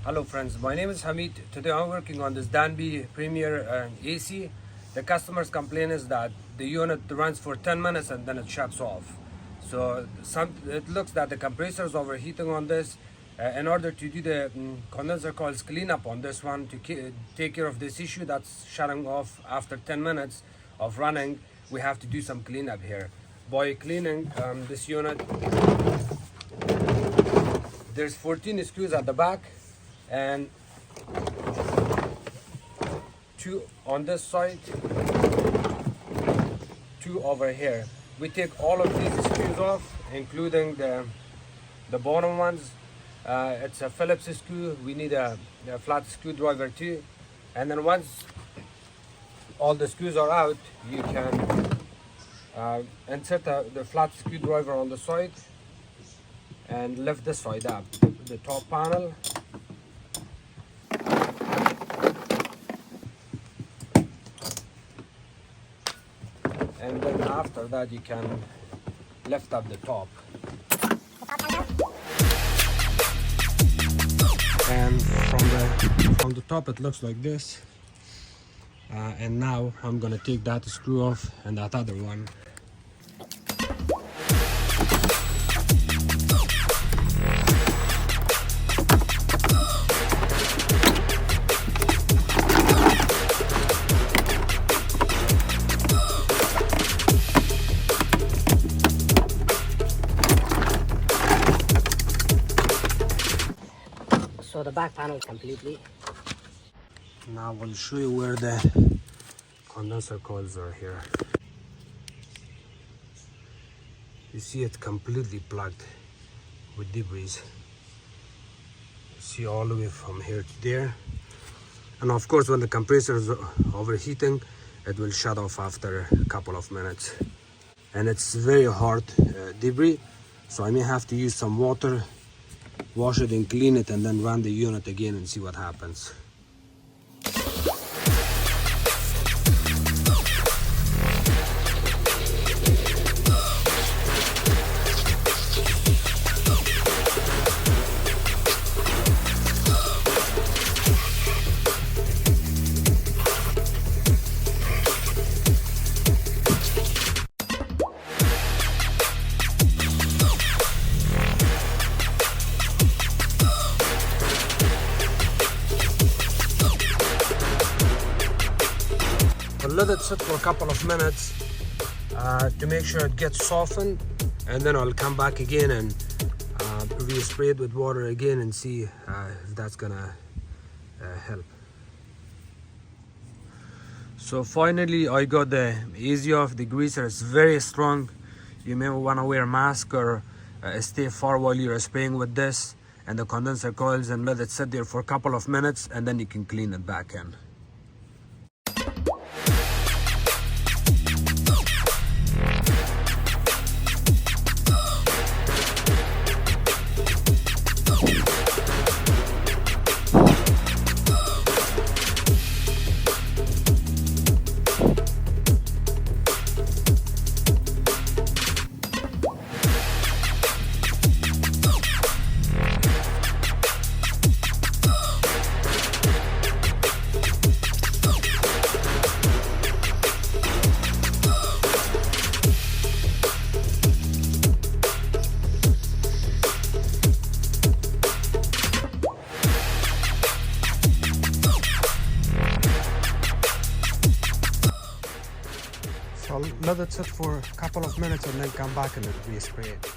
Hello friends, my name is Hamid. Today I'm working on this Danby Premier AC. The customer's complaint is that the unit runs for 10 minutes and then it shuts off. So it looks that the compressor is overheating on this. In order to do the condenser coils cleanup on this one, to take care of this issue that's shutting off after 10 minutes of running, we have to do some cleanup here. By cleaning this unit, there's 14 screws at the back and 2 on this side, 2 over here. We take all of these screws off, including the bottom ones. It's a Phillips screw. We need a flat screwdriver too. And then once all the screws are out, you can insert the flat screwdriver on the side and lift this side up, the top panel. And then after that you can lift up the top. And from the top it looks like this. And now I'm gonna take that screw off and that other one. So the back panel completely. Now I'll show you where the condenser coils are here. You see it completely plugged with debris. You see all the way from here to there. And of course when the compressor is overheating, it will shut off after a couple of minutes. And it's very hard debris, so I may have to use some water, wash it and clean it, and then run the unit again and see what happens. Let it sit for a couple of minutes to make sure it gets softened, and then I'll come back again and re-spray it with water again and see if that's gonna help. So finally I got the easy off. The greaser is very strong. You may want to wear a mask or stay far while you're spraying with this and the condenser coils, and let it sit there for a couple of minutes, and then you can clean it back in. So I'll let it sit for a couple of minutes and then come back and re-spray it.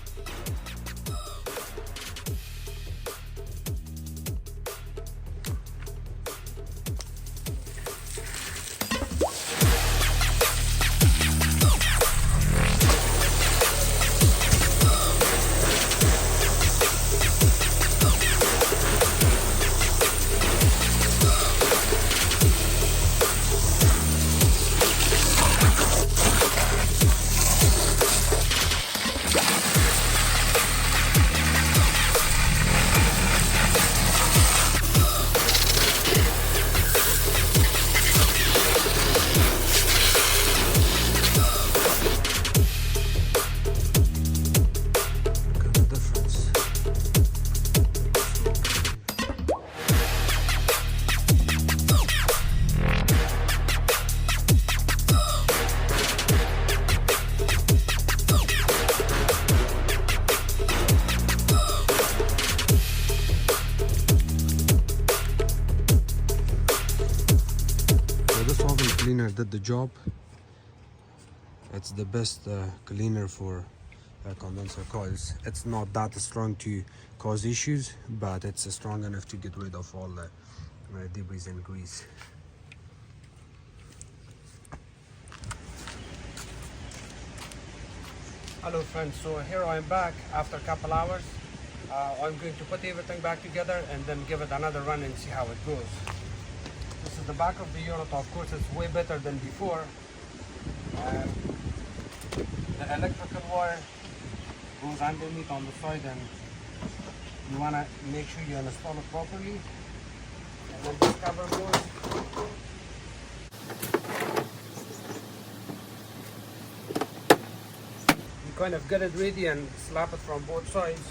the job. It's the best cleaner for condenser coils. It's not that strong to cause issues, but it's strong enough to get rid of all the debris and grease. Hello friends, so here I am back after a couple hours. I'm going to put everything back together and then give it another run and see how it goes. This is the back of the unit. Of course, it's way better than before. The electrical wire goes underneath on the side, and you want to make sure you install it properly. And then this cover goes. You kind of get it ready and slap it from both sides.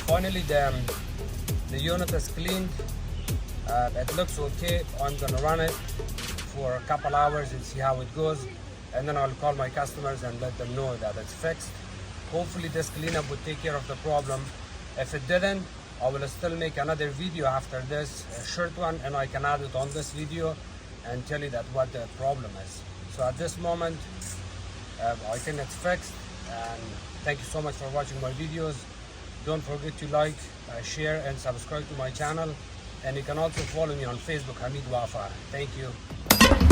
Finally, the unit is cleaned. It looks okay. I'm gonna run it for a couple hours and see how it goes, and then I'll call my customers and let them know that it's fixed. Hopefully this cleanup would take care of the problem. If it didn't, I will still make another video after this, a short one, and I can add it on this video and tell you that what the problem is. So at this moment, I think it's fixed, and thank you so much for watching my videos. Don't forget to like, share and subscribe to my channel, and you can also follow me on Facebook, Hamid Wafa. Thank you.